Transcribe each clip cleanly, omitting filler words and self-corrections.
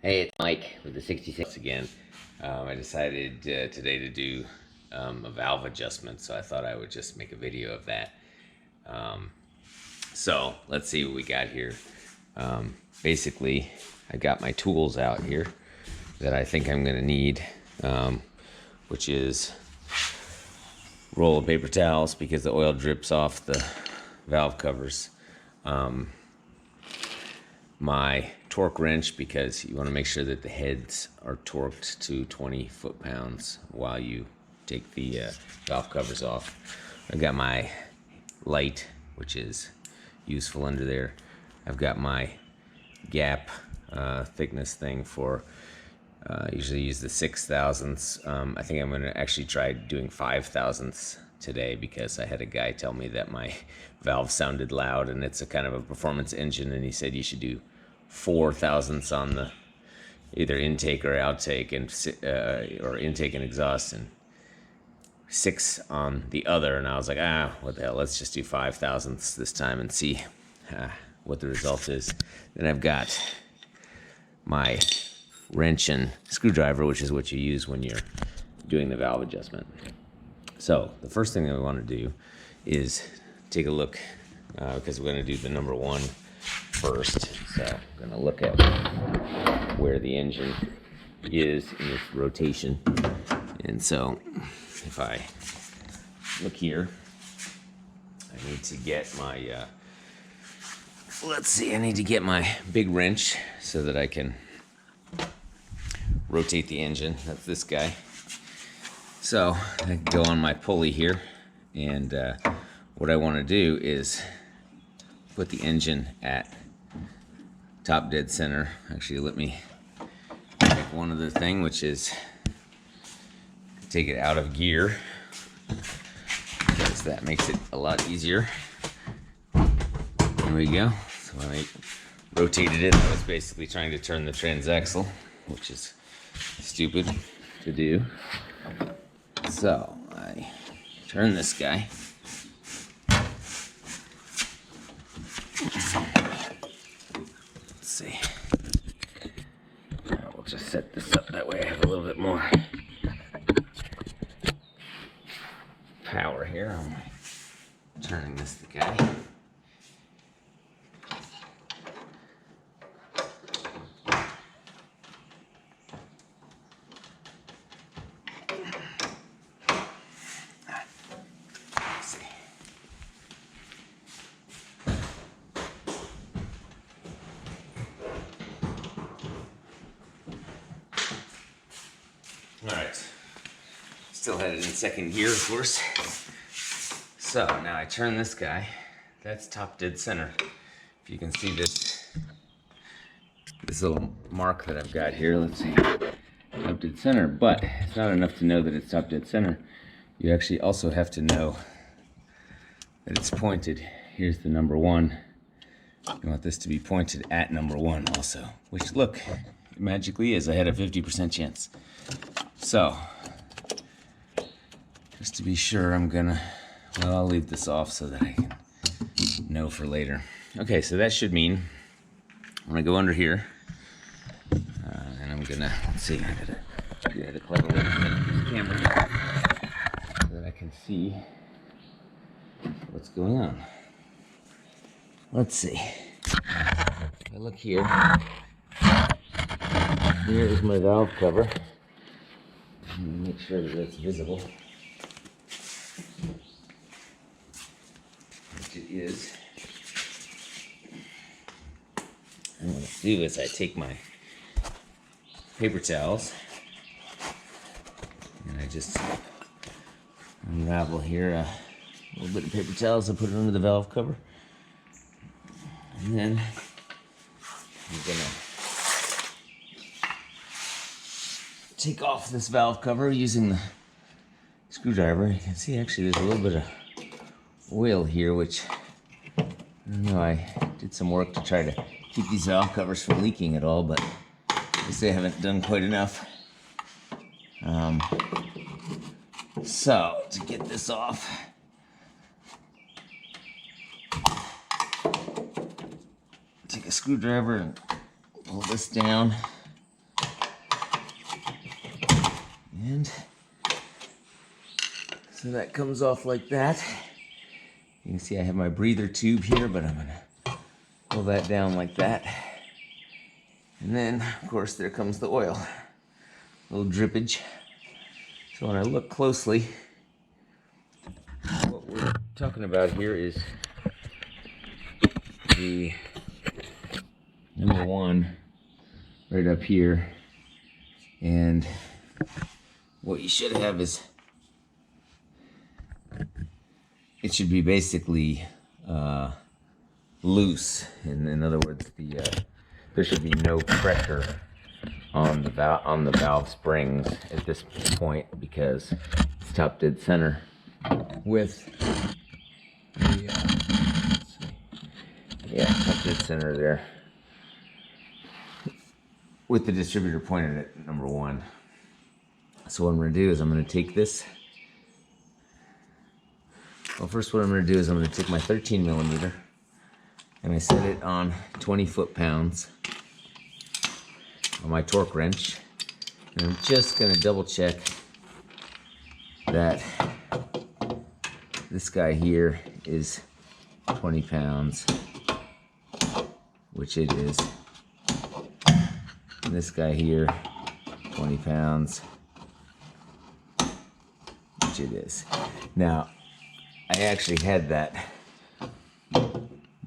Hey, it's Mike with the 66 again. I decided today to do a valve adjustment, so I thought I would just make a video of that. Um, so let's see what we got here. Basically, I got my tools out here that I think I'm going to need, which is roll of paper towels because the oil drips off the valve covers. My torque wrench because you want to make sure that the heads are torqued to 20 foot-pounds while you take the valve covers off. I've got my light, which is useful under there. I've got my gap thickness thing for usually use the 6/1000ths. I think I'm going to actually try doing 5/1000ths today because I had a guy tell me that my valve sounded loud, and it's a kind of a performance engine, and he said you should do 4/1000ths on the either intake or outtake, and or intake and exhaust, and 6 on the other. And I was like, what the hell, let's just do 5/1000ths this time and see what the result is. Then I've got my wrench and screwdriver, which is what you use when you're doing the valve adjustment. So the first thing that we want to do is take a look, because we're going to do the number 1 first. So I'm going to look at where the engine is in its rotation. And so if I look here, I need to get my I need to get my big wrench so that I can rotate the engine. That's this guy. So I can go on my pulley here, and what I want to do is put the engine at top dead center. Actually, let me make one other thing, which is take it out of gear, because that makes it a lot easier. There we go. So when I rotated it, I was basically trying to turn the transaxle, which is stupid to do. So I turn this guy. Let's see. We'll just set this up that way I have a little bit more power here. I'm turning this guy. All right, still had it in second gear, of course. So now I turn this guy. That's top dead center. If you can see this little mark that I've got here, let's see, top dead center. But it's not enough to know that it's top dead center. You actually also have to know that it's pointed. Here's the number 1. You want this to be pointed at number 1 also, which, look, it magically is. I had a 50% chance. So, just to be sure, I'll leave this off so that I can know for later. Okay, so that should mean I'm gonna go under here, and I'm gonna, let's see, I gotta figure out a clever way to set this camera so that I can see what's going on. Let's see. If I look here, here is my valve cover. Make sure that it's visible, which it is. And what I do is I take my paper towels and I just unravel here a little bit of paper towels and put it under the valve cover. And then I'm gonna take off this valve cover using the screwdriver. You can see actually there's a little bit of oil here, which I don't know, I did some work to try to keep these valve covers from leaking at all, but I guess they haven't done quite enough. So to get this off, take a screwdriver and pull this down. And so that comes off like that. You can see I have my breather tube here, but I'm gonna pull that down like that. And then, of course, there comes the oil. A little drippage. So when I look closely, what we're talking about here is the number one right up here. And what you should have is, it should be basically loose. In other words, there should be no pressure on the valve springs at this point, because it's top dead center with the top dead center there with the distributor pointed at number one. So what I'm going to do is I'm going to take this. Well, first what I'm going to do is I'm going to take my 13 millimeter and I set it on 20 foot-pounds on my torque wrench. And I'm just going to double check that this guy here is 20 pounds, which it is. And this guy here, 20 pounds, which it is. Now, I actually had that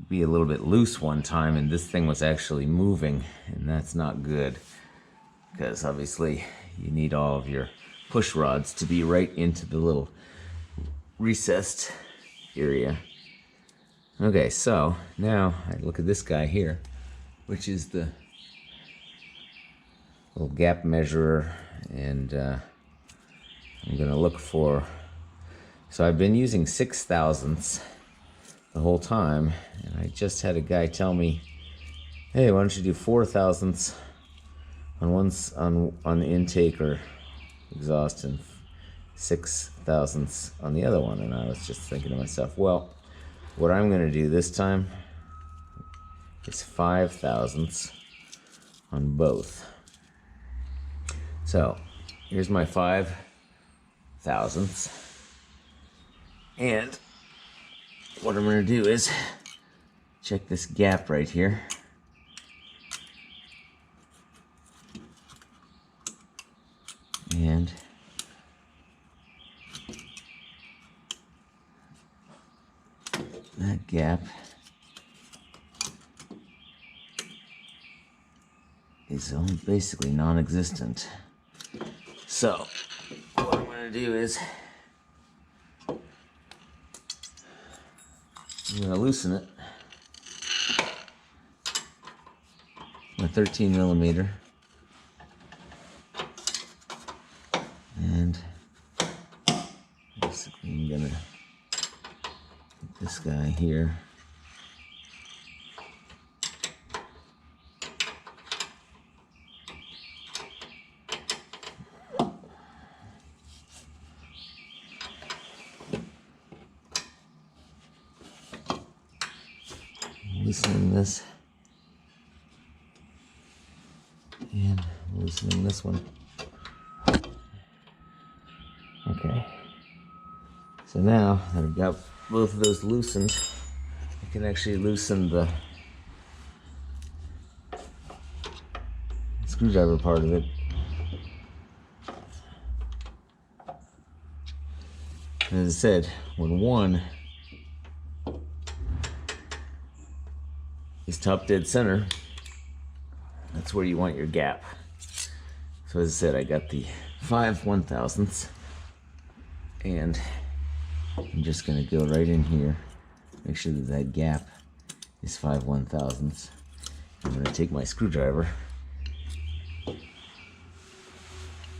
be a little bit loose one time, and this thing was actually moving, and that's not good, because obviously you need all of your push rods to be right into the little recessed area. Okay, so now I look at this guy here, which is the little gap measurer, and I'm gonna look for, so I've been using 6/1000ths the whole time, and I just had a guy tell me, hey, why don't you do 4/1000ths on the intake or exhaust, and 6/1000ths on the other one. And I was just thinking to myself, well, what I'm gonna do this time is 5/1000ths on both. So here's my 5/1000ths, and what I'm going to do is check this gap right here. And that gap is basically non-existent. So what I'm going to do is I'm going to loosen it. My 13 millimeter. And basically I'm going to put this guy here. Loosening this, and loosening this one. Okay, so now that I've got both of those loosened, I can actually loosen the screwdriver part of it. And as I said, when one is top dead center, that's where you want your gap. So as I said, I got the 5/1000ths, and I'm just going to go right in here, make sure that that gap is 5/1000ths. I'm going to take my screwdriver,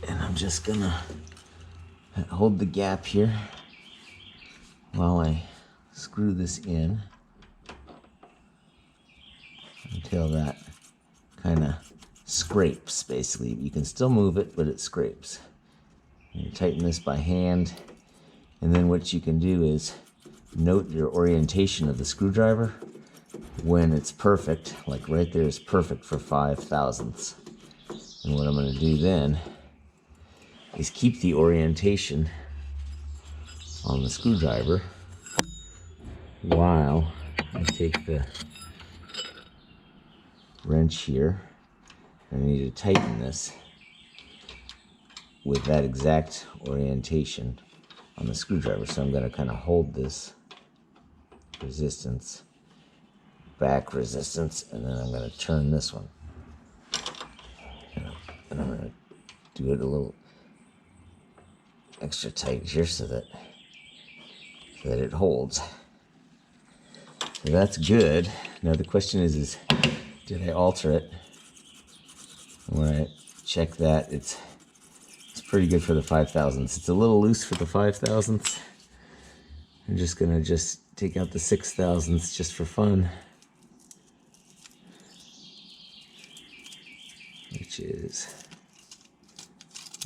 and I'm just going to hold the gap here while I screw this in until that kind of scrapes. Basically, you can still move it, but it scrapes. You tighten this by hand, and then what you can do is note your orientation of the screwdriver when it's perfect. Like right there is perfect for 5/1000ths. And what I'm going to do then is keep the orientation on the screwdriver while I take the wrench here. I need to tighten this with that exact orientation on the screwdriver. So I'm going to kind of hold this resistance, back resistance, and then I'm going to turn this one. And I'm going to do it a little extra tight here so that it holds. So that's good. Now the question is did I alter it? And when I check that, it's pretty good for the 5/1000. It's a little loose for the 5/1000. I'm just gonna take out the 6/1000 just for fun, which is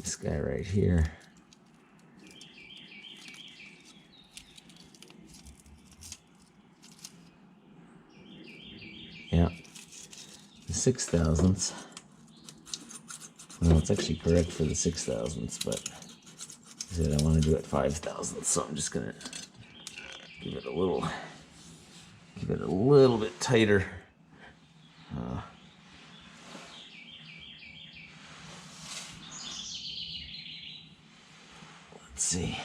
this guy right here. Yeah, the 6/1000. Well, it's actually correct for the 6/1000, but I said I want to do it 5/1000, so I'm just gonna give it a little bit tighter. Let's see.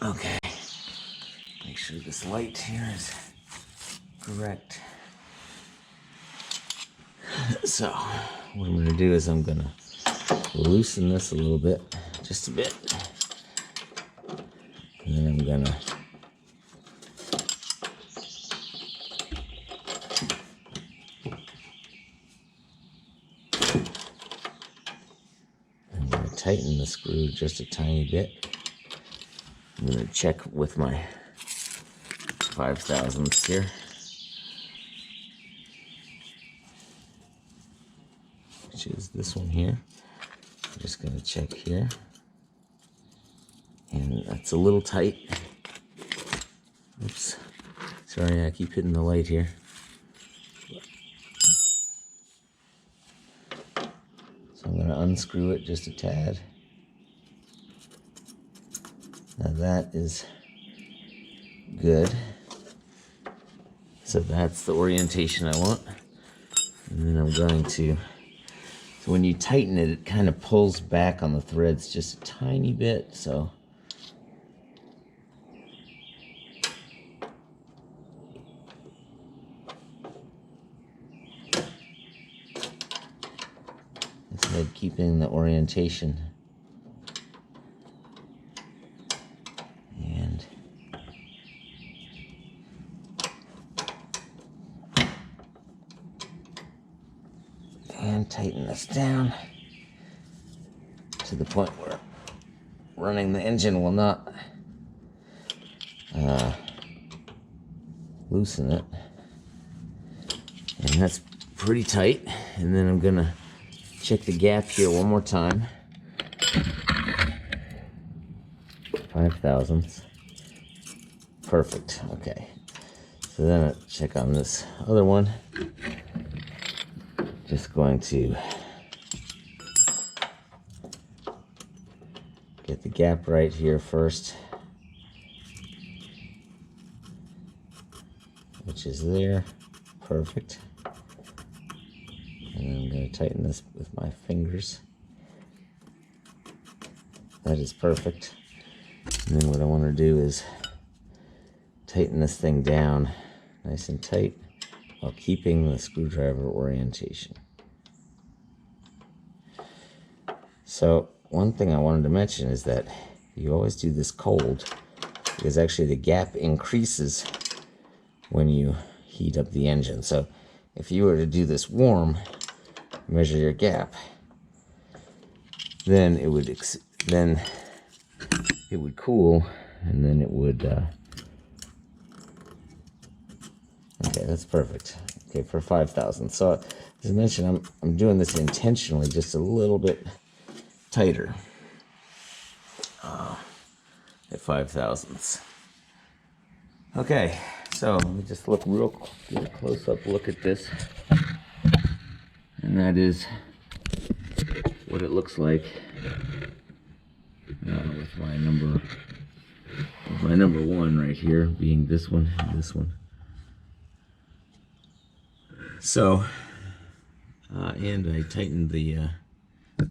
Okay, make sure this light here is correct. So what I'm going to do is I'm going to loosen this a little bit, just a bit, and then I'm going to tighten the screw just a tiny bit. I'm going to check with my 5/1000 here. Which is this one here. I'm just going to check here. And that's a little tight. Oops. Sorry, I keep hitting the light here. So I'm going to unscrew it just a tad. Now that is good. So that's the orientation I want. And then I'm going to, so when you tighten it, it kind of pulls back on the threads just a tiny bit, so. Instead, keeping the orientation. And tighten this down to the point where running the engine will not loosen it. And that's pretty tight. And then I'm gonna check the gap here one more time. 5/1000. Perfect. Okay. So then I check on this other one. Just going to get the gap right here first, which is there. Perfect. And then I'm going to tighten this with my fingers. That is perfect. And then what I want to do is tighten this thing down nice and tight while keeping the screwdriver orientation. So one thing I wanted to mention is that you always do this cold, because actually the gap increases when you heat up the engine. So if you were to do this warm, measure your gap, then it would cool, and then it would okay, that's perfect. Okay, for 5/1000. So as I mentioned, I'm doing this intentionally, just a little bit tighter at 5/1000. Okay, so let me just look get a close-up look at this. And that is what it looks like with my number one right here being this one and this one. So, and I tightened the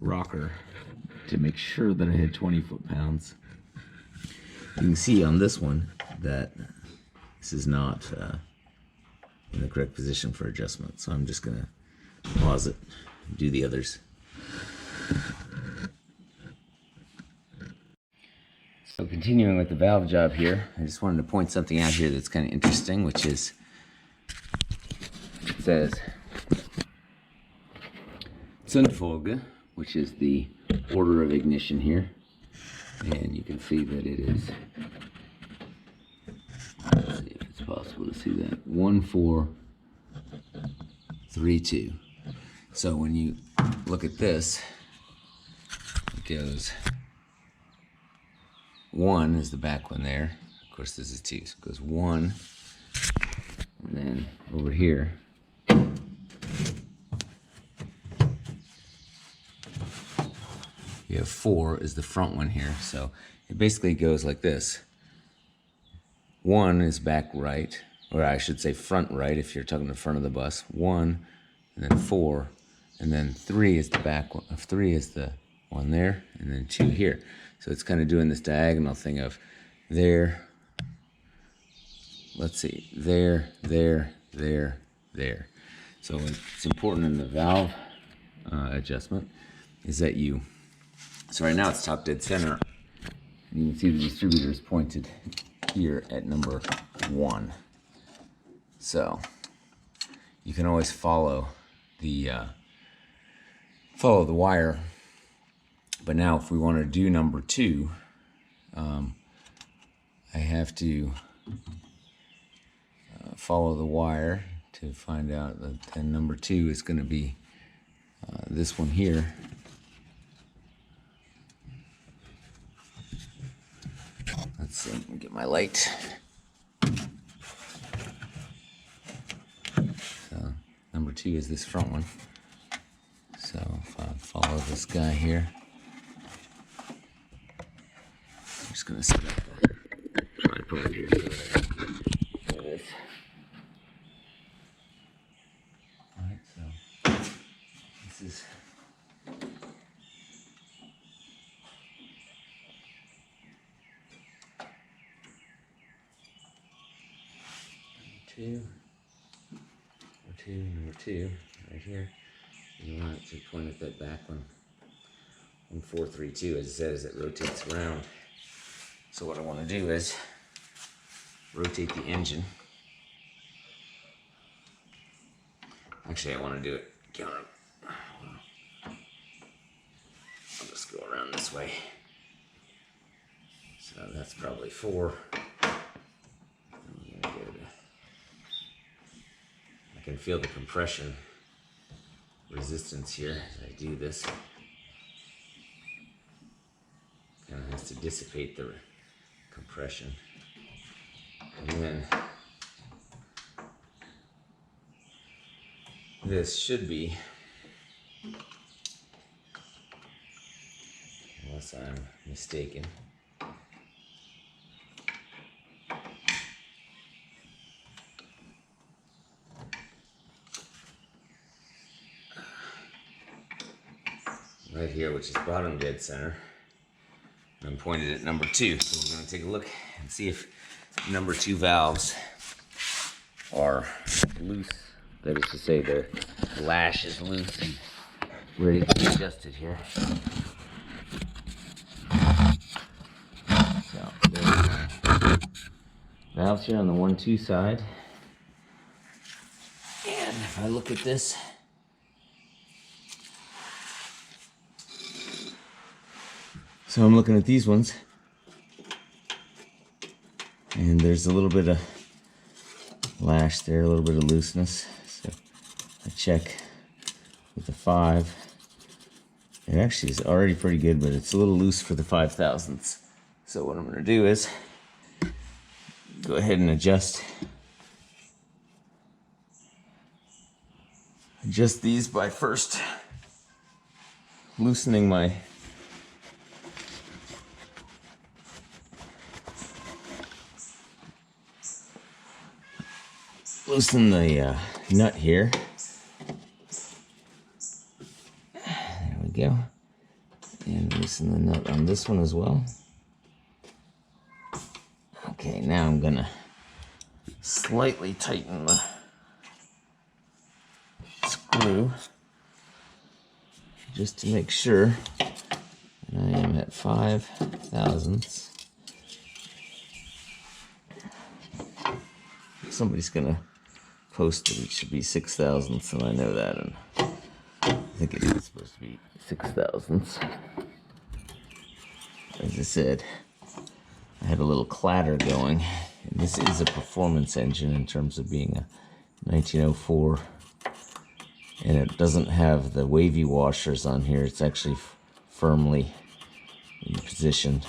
rocker to make sure that I had 20 foot-pounds. You can see on this one that this is not in the correct position for adjustment. So I'm just gonna pause it and do the others. So continuing with the valve job here, I just wanted to point something out here that's kind of interesting, which is, it says Zündfolge, which is the order of ignition here. And you can see that it is, let's see if it's possible to see that, 1432. So when you look at this, it goes 1 is the back one there. Of course, this is 2, so it goes 1, and then over here, you have 4 is the front one here. So it basically goes like this. 1 is back right, or I should say front right if you're talking the front of the bus. 1, and then 4, and then 3 is the back one. 3 is the one there, and then 2 here. So it's kind of doing this diagonal thing of there, let's see, there, there, there, there. So what's important in the valve adjustment is that you, so right now it's top dead center, and you can see the distributor is pointed here at number 1. So you can always follow the wire. But now if we want to do number 2, I have to follow the wire to find out that then number 2 is going to be this one here. Let's see, let me get my light. So number 2 is this front one. So if I follow this guy here, I'm just going to set up the tripod here. There it is. Alright, so this is number two, right here. You want it to point at that back one. 1432, as it says, it rotates around. So what I want to do is rotate the engine. Actually, I want to do it counter. I'll just go around this way. So that's probably 4. I can feel the compression resistance here as I do this. Kind of has to dissipate the compression. And then this should be, unless I'm mistaken, right here, which is bottom dead center. I'm pointed at number 2. So we're going to take a look and see if number 2 valves are loose. That is to say, the lash is loose and ready to be adjusted here. So there's my valves here on the 1-2 side. And if I look at this, so I'm looking at these ones, and there's a little bit of lash there, a little bit of looseness. So I check with the 5. It actually is already pretty good, but it's a little loose for the 5 thousandths. So what I'm going to do is go ahead and adjust these by first loosening loosen the nut here. There we go. And loosen the nut on this one as well. Okay, now I'm gonna slightly tighten the screw just to make sure that I am at 5 thousandths. Somebody's gonna post that it should be 6 thousandths, and I know that, and I think it is supposed to be 6 thousandths. As I said, I had a little clatter going, and this is a performance engine in terms of being a 1904, and it doesn't have the wavy washers on here. It's actually firmly in position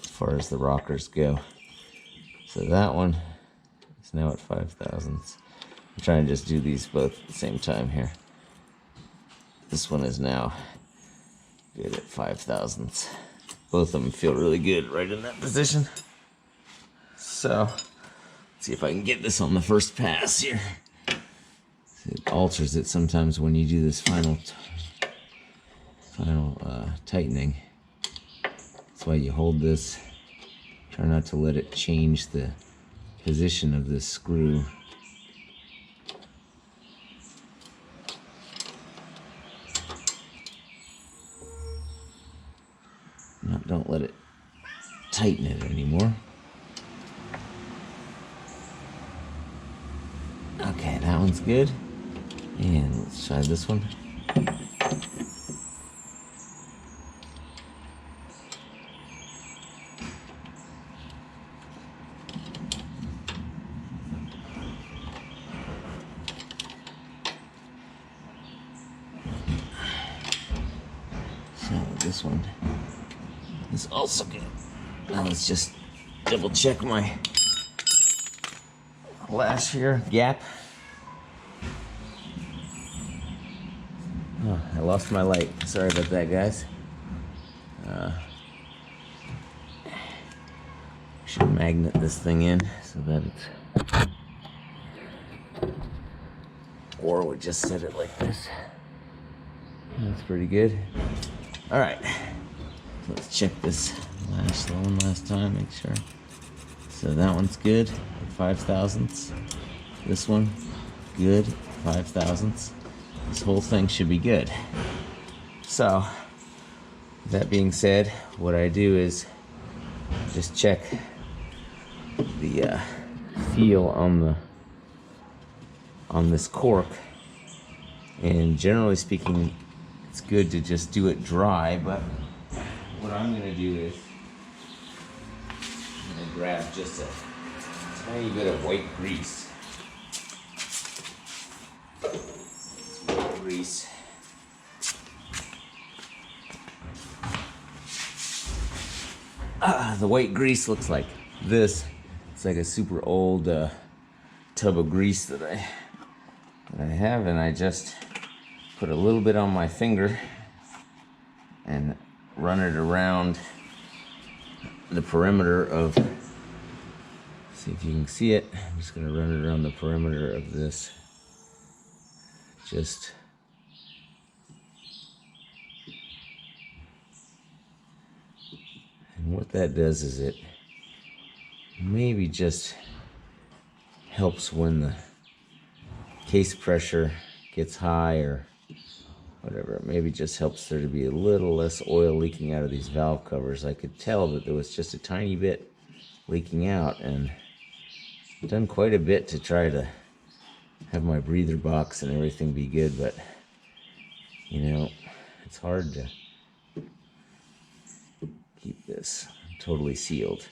as far as the rockers go. So that one is now at 5 thousandths. I'm trying to just do these both at the same time here. This one is now good at 5 thousandths. Both of them feel really good right in that position. So, let's see if I can get this on the first pass here. It alters it sometimes when you do this final tightening. That's why you hold this. Try not to let it change the position of this screw. Don't let it tighten it anymore. Okay, that one's good. And let's try this one. So this one is also good. Now let's just double check my lash here, gap. Oh, I lost my light. Sorry about that, guys. Should magnet this thing in so that it's, or we just set it like this. That's pretty good. All right. Let's check this one last time, make sure. So that one's good, 5 thousandths. This one, good, 5 thousandths. This whole thing should be good. So, that being said, what I do is just check the feel on this cork. And generally speaking, it's good to just do it dry, but what I'm going to do is I'm going to grab just a tiny bit of white grease. It's white grease. The white grease looks like this. It's like a super old tub of grease that I have, and I just put a little bit on my finger and run it around the perimeter of, see if you can see it. I'm just going to run it around the perimeter of this. Just and what that does is it maybe just helps when the case pressure gets high or whatever. It maybe just helps there to be a little less oil leaking out of these valve covers. I could tell that there was just a tiny bit leaking out, and I've done quite a bit to try to have my breather box and everything be good, but you know, it's hard to keep this totally sealed.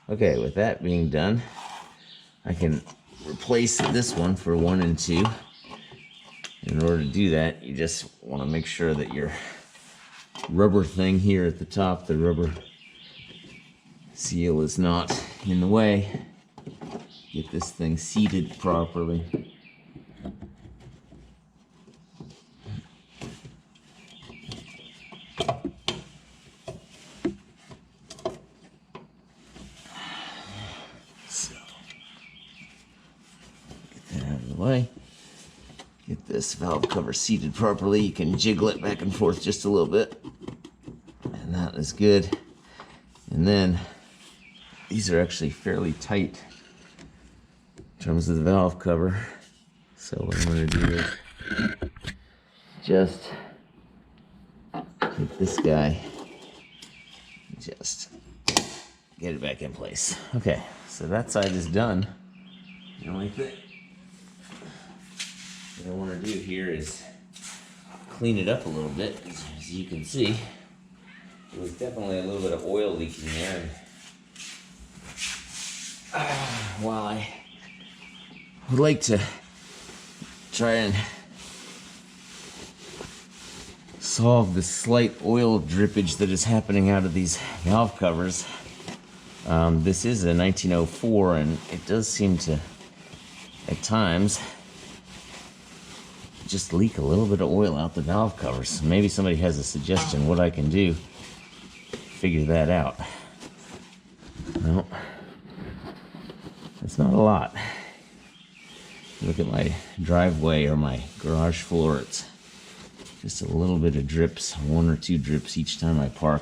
Okay, with that being done, I can replace this one for 1 and 2. In order to do that, you just want to make sure that your rubber thing here at the top, the rubber seal is not in the way. Get this thing seated properly. So, get that out of the way. Get this valve cover seated properly. You can jiggle it back and forth just a little bit. And that is good. And then these are actually fairly tight in terms of the valve cover. So what I'm going to do is just take this guy, just get it back in place. Okay, so that side is done. The only thing that I want to do here is clean it up a little bit. As you can see, there was definitely a little bit of oil leaking there. And while I would like to try and solve the slight oil drippage that is happening out of these valve covers, this is a 1904, and it does seem to, at times, just leak a little bit of oil out the valve covers. Maybe somebody has a suggestion what I can do to figure that out. No, it's not a lot. Look at my driveway or my garage floor. It's just a little bit of drips, 1 or 2 drips each time I park.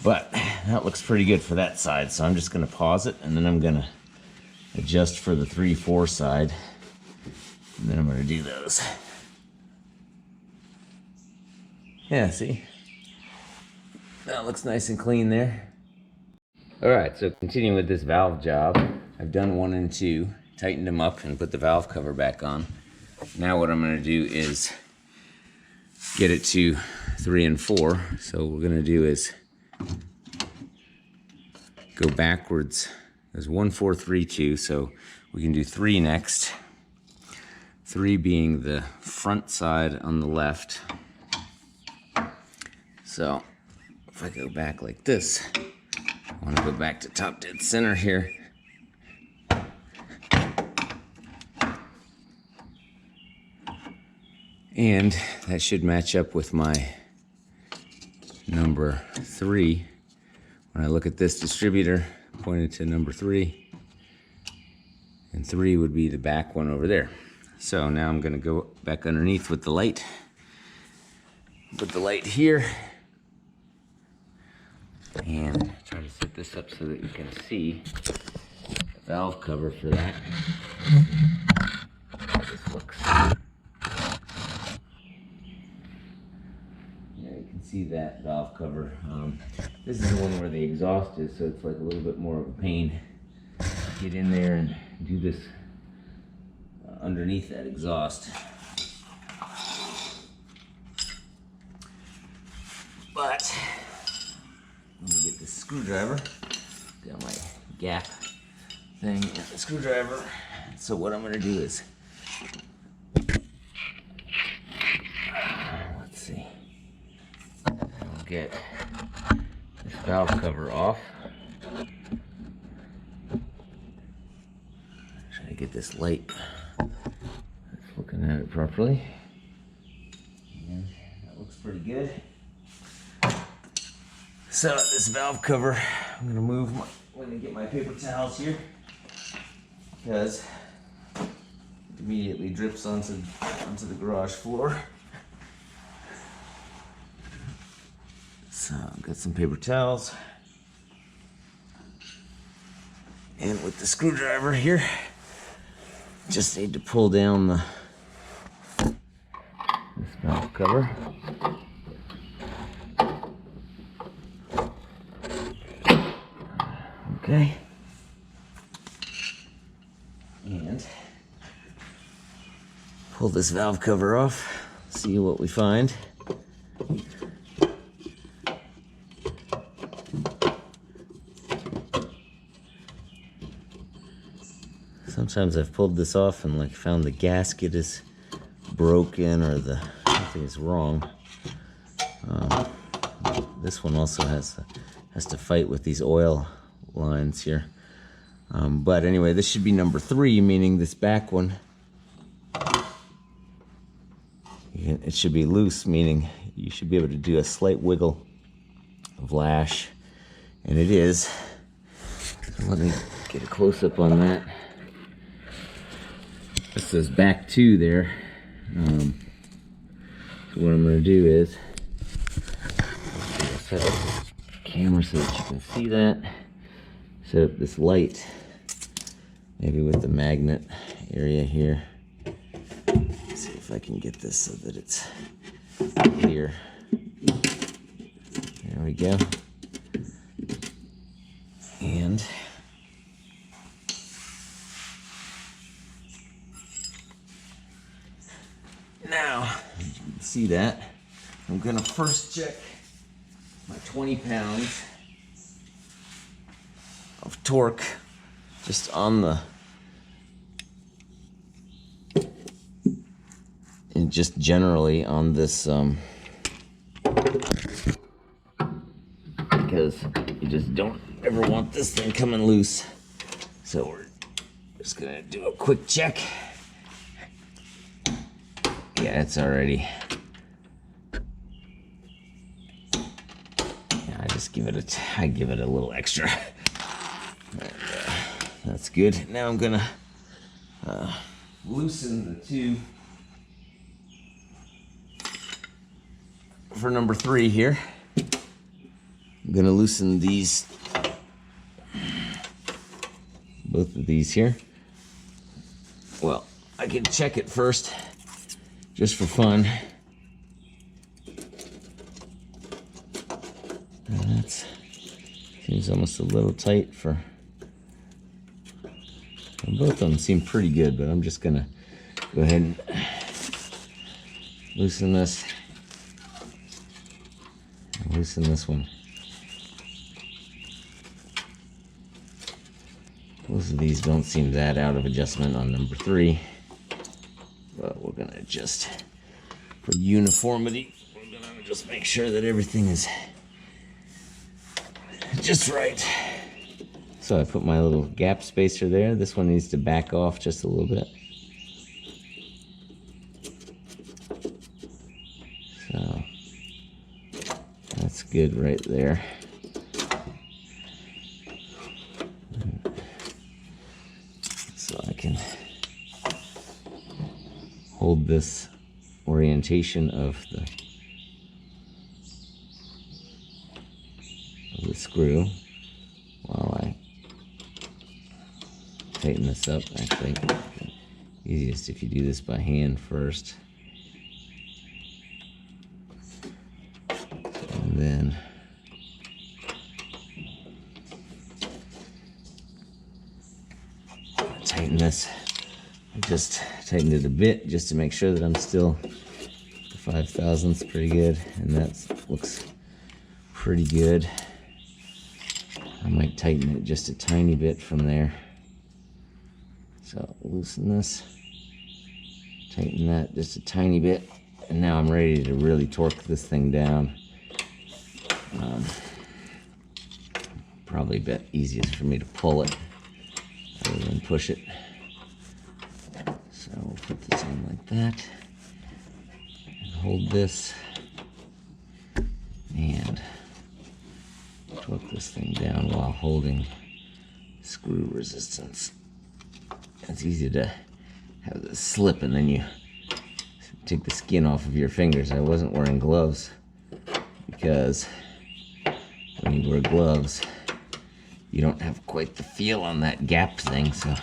But that looks pretty good for that side, so I'm just going to pause it, and then I'm going to adjust for the 3-4 side, and then I'm going to do those. Yeah, see? That looks nice and clean there. Alright, so continuing with this valve job, I've done 1 and 2, tightened them up, and put the valve cover back on. Now what I'm going to do is get it to 3 and 4. So what we're going to do is go backwards. There's 1, 4, 3, 2, so we can do 3 next. 3 being the front side on the left. So if I go back like this, I want to go back to top dead center here. And that should match up with my number 3. When I look at this distributor, pointed to number 3. And 3 would be the back one over there. So now I'm going to go back underneath with the light. Put the light here. And try to set this up so that you can see the valve cover for that. How this looks. See that valve cover. This is the one where the exhaust is, so it's like a little bit more of a pain to get in there and do this underneath that exhaust. But let me get this screwdriver. Got my gap thing and the screwdriver. So what I'm going to do is, let's see. Get this valve cover off. Try to get this light that's looking at it properly. And that looks pretty good. So this valve cover, I'm gonna move my, I'm gonna get my paper towels here because it immediately drips onto the garage floor. So I've got some paper towels, and with the screwdriver here, just need to pull down this valve cover. Okay, and pull this valve cover off, see what we find. Sometimes I've pulled this off and like found the gasket is broken or something is wrong. this one also has to fight with these oil lines here. But anyway, this should be number 3, meaning this back one, it should be loose, meaning you should be able to do a slight wiggle of lash, and it is. So let me get a close-up on that. This says back 2 there. So what I'm going to do is set up the camera so that you can see that. Set up this light, maybe with the magnet area here. Let's see if I can get this so that it's clear. There we go. And now, you can see that. I'm gonna first check my 20 pounds of torque just on the, and just generally on this, because you just don't ever want this thing coming loose. So we're just gonna do a quick check. Yeah, it's already. Yeah, I just give it I give it a little extra. And, that's good. Now I'm gonna loosen the 2 for number 3 here. I'm gonna loosen these, both of these here. Well, I can check it first, just for fun. And that seems almost a little tight for. And both of them seem pretty good, but I'm just gonna go ahead and loosen this. And loosen this one. Most of these don't seem that out of adjustment on number 3. But we're gonna adjust for uniformity. We're gonna just make sure that everything is just right. So I put my little gap spacer there. This one needs to back off just a little bit. So that's good right there. So I can hold this orientation of the screw while I tighten this up. Actually, easiest if you do this by hand first, and then tighten this. I just tightened it a bit just to make sure that I'm still, the 5/1000's pretty good, and that looks pretty good. I might tighten it just a tiny bit from there. So loosen this, tighten that just a tiny bit, and now I'm ready to really torque this thing down. Probably a bit easiest for me to pull it rather than push it. So we'll put this on like that, and hold this, and torque this thing down while holding screw resistance. It's easy to have this slip and then you take the skin off of your fingers. I wasn't wearing gloves because when you wear gloves, you don't have quite the feel on that gap thing. So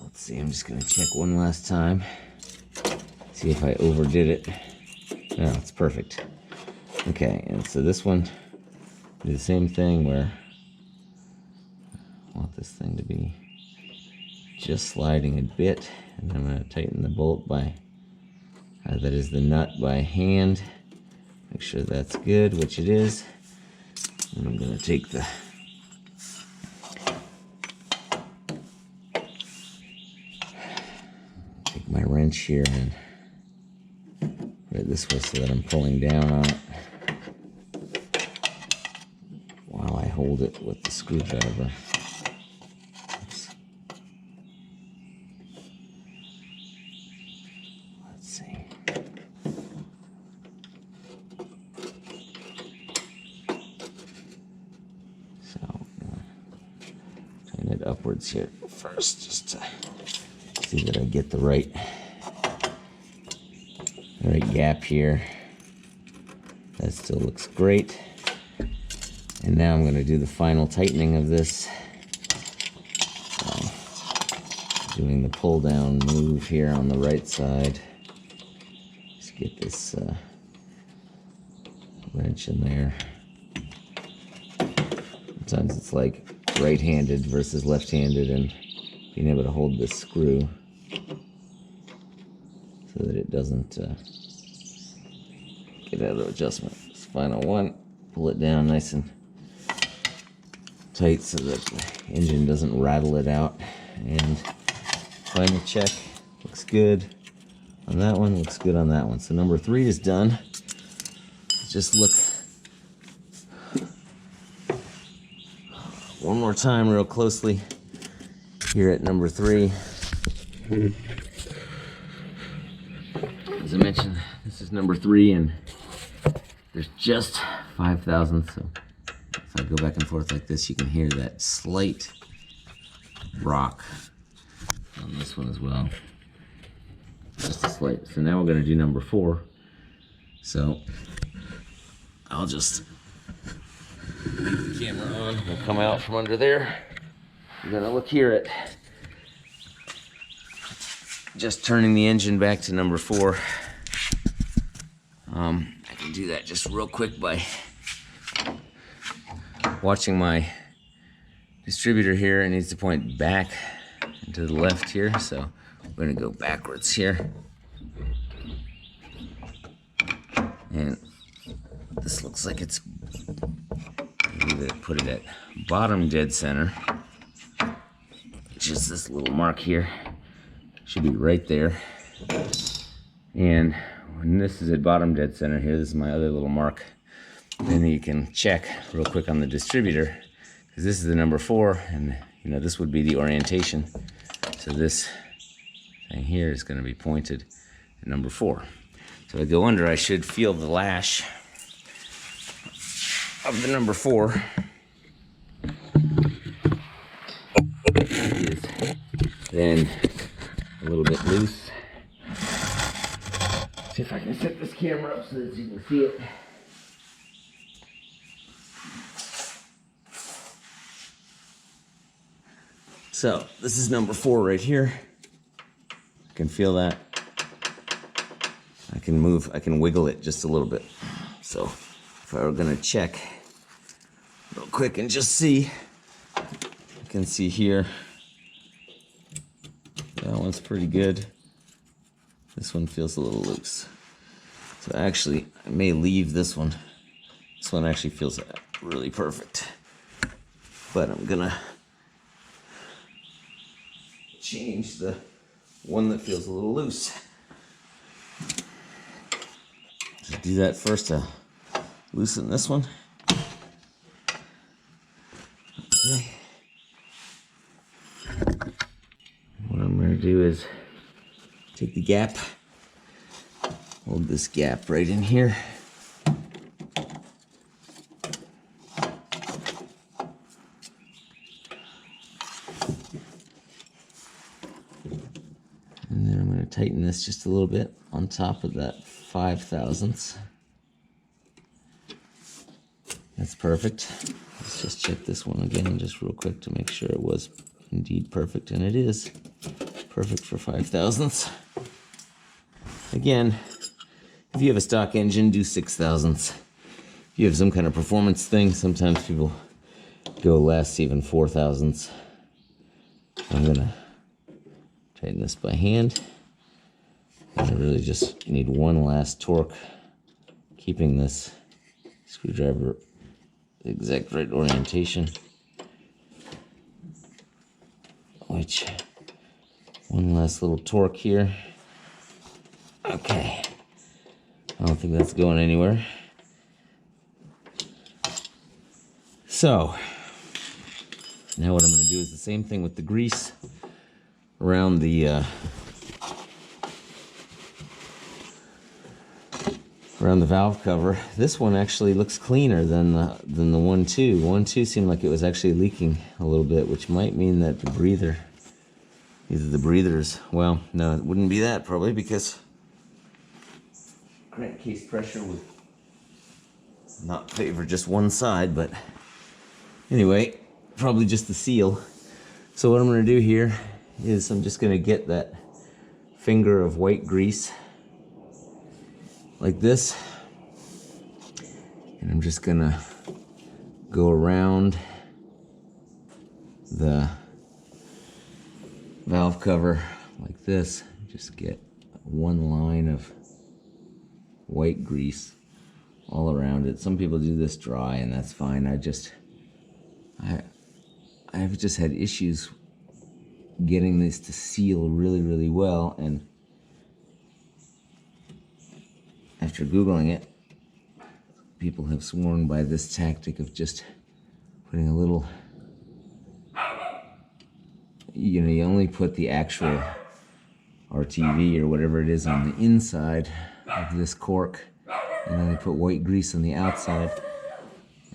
let's see, I'm just gonna check one last time, see if I overdid it. No, it's perfect. Okay, and so this one, do the same thing where I want this thing to be just sliding a bit, and then I'm going to tighten the bolt by, that is the nut, by hand. Make sure that's good, which it is. And I'm going to take my wrench here and put it this way so that I'm pulling down on it. hold it with the screwdriver. Oops. Let's see. So, turn it upwards here first, just to see that I get the right gap here. That still looks great. And now I'm going to do the final tightening of this. Doing the pull down move here on the right side. Just get this wrench in there. Sometimes it's like right-handed versus left-handed, and being able to hold this screw so that it doesn't get out of adjustment. This final one, pull it down nice and tight so that the engine doesn't rattle it out. And final check, looks good on that one, looks good on that one. So number 3 is done. Just look one more time real closely here at number 3. As I mentioned, this is number 3, and there's just 5 thousandths. So if I go back and forth like this, you can hear that slight rock on this one as well. Just a slight. So now we're going to do number 4. So I'll just leave the camera on. We'll come out from under there. We're going to look here at just turning the engine back to number 4. I can do that just real quick by watching my distributor here. It needs to point back and to the left here, so we're going to go backwards here. And this looks like it's, put it at bottom dead center, which is this little mark here. Should be right there. And when this is at bottom dead center here, this is my other little mark. Then you can check real quick on the distributor, because this is the number 4, and you know this would be the orientation. So this thing here is going to be pointed at number 4. So I go under, I should feel the lash of the number 4. It is then a little bit loose. See if I can set this camera up so that you can see it. So this is number 4 right here. I can feel that. I can move, I can wiggle it just a little bit. So if I were gonna check real quick and just see, you can see here, that one's pretty good. This one feels a little loose. So actually, I may leave this one. This one actually feels really perfect. But I'm gonna change the one that feels a little loose. Just do that first to loosen this one. Okay. What I'm going to do is take the gap, hold this gap right in here. And then I'm going to tighten this just a little bit on top of that 5 thousandths. That's perfect. Let's just check this one again just real quick to make sure it was indeed perfect, and it is perfect for 5 thousandths. Again, if you have a stock engine, do 6 thousandths. If you have some kind of performance thing, sometimes people go less, even 4 thousandths. I'm gonna tighten this by hand. I really just need one last torque, keeping this screwdriver the exact right orientation. Which, one last little torque here. Okay. I don't think that's going anywhere. So, Now what I'm going to do is the same thing with the grease around the valve cover. This one actually looks cleaner than the 1.2. 1.2 seemed like it was actually leaking a little bit, which might mean that the breather, either the breathers, well, no, it wouldn't be that probably, because crankcase pressure would not favor just one side, but anyway, probably just the seal. So what I'm going to do here is I'm just going to get that finger of white grease like this, and I'm just gonna go around the valve cover like this. Just get one line of white grease all around it. Some people do this dry, and that's fine. I've just had issues getting this to seal really well, and after Googling it, people have sworn by this tactic of just putting a little, you only put the actual RTV or whatever it is on the inside of this cork, and then they put white grease on the outside,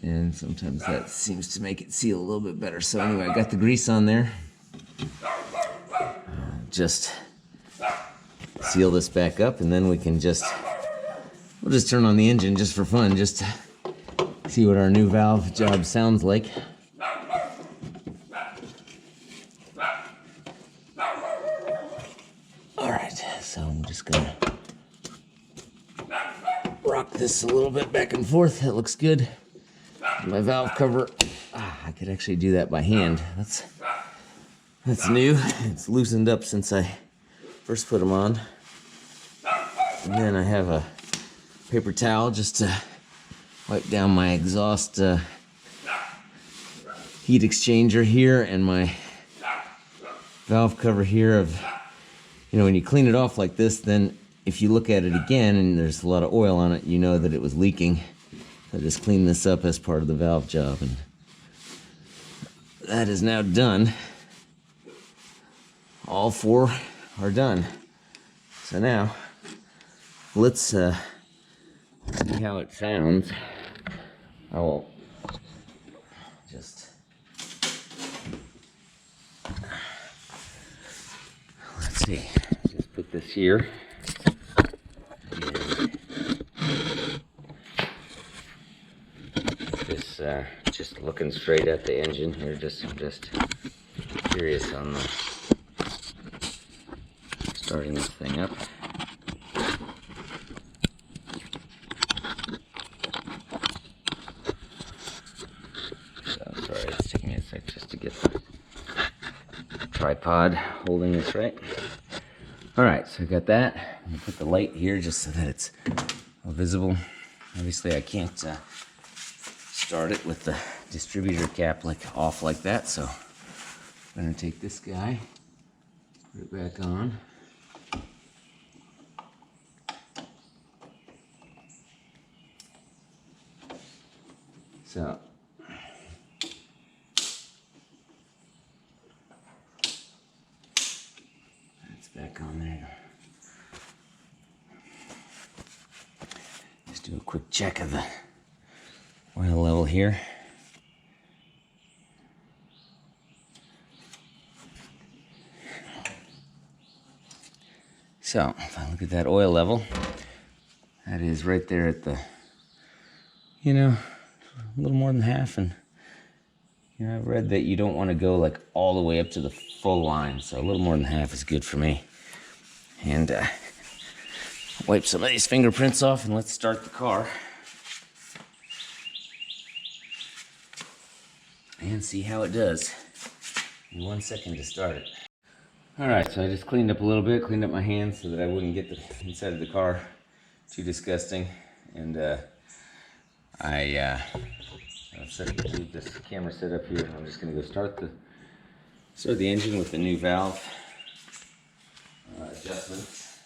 and sometimes that seems to make it seal a little bit better. So anyway, I got the grease on there. Just seal this back up, and then we can we'll just turn on the engine just for fun, just to see what our new valve job sounds like. Alright, so I'm just gonna rock this a little bit back and forth. That looks good. My valve cover, I could actually do that by hand. That's new. It's loosened up since I first put them on. And then I have a paper towel just to wipe down my exhaust heat exchanger here, and my valve cover here. When you clean it off like this, then if you look at it again and there's a lot of oil on it, you know that it was leaking. So I just cleaned this up as part of the valve job, and that is now done. All four are done. So now let's see how it sounds. I will just, let's see, just put this here. And this just looking straight at the engine here. I'm just curious on starting this thing up. Just to get the tripod holding this right. Alright, so I got that. I'm going to put the light here just so that it's visible. Obviously I can't start it with the distributor cap off like that, so I'm going to take this guy, put it back on. So back on there. Just do a quick check of the oil level here. So if I look at that oil level, that is right there at the, a little more than half. And I've read that you don't want to go all the way up to the full line, so a little more than half is good for me. And wipe some of these fingerprints off, and let's start the car and see how it does. In 1 second to start it. Alright, so I just cleaned up a little bit, cleaned up my hands so that I wouldn't get the inside of the car too disgusting. And I've leave this camera set up here. I'm just going to go start the engine with the new valve adjustments.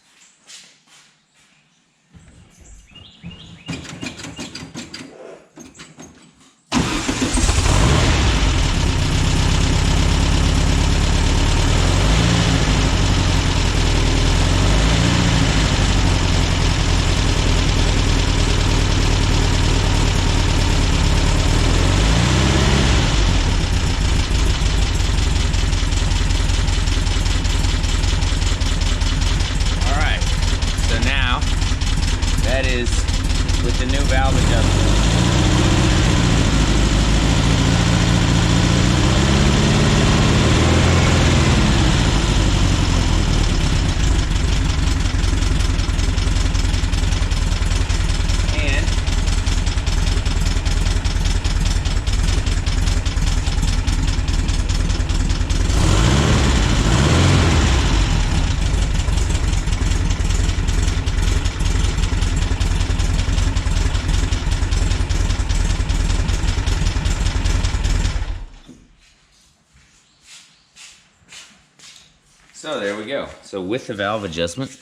So there we go. So with the valve adjustment,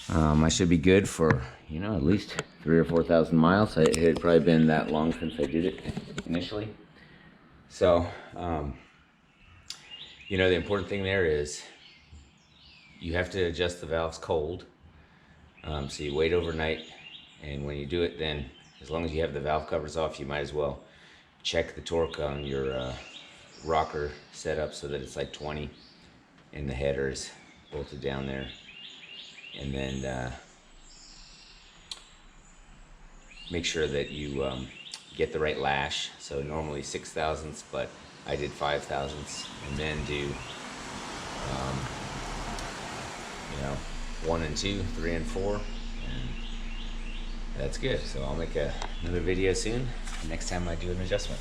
I should be good for, you know, at least 3,000 or 4,000 miles. It had probably been that long since I did it initially. So, you know, the important thing there is you have to adjust the valves cold. So you wait overnight, and when you do it, then as long as you have the valve covers off, you might as well check the torque on your rocker setup so that it's like 20 and the header is bolted down there. And then make sure that you get the right lash. So normally 6/1000ths, but I did 5/1000ths, and then do you know, 1 and 2, 3 and 4, and that's good. So I'll make another video soon next time I do an adjustment.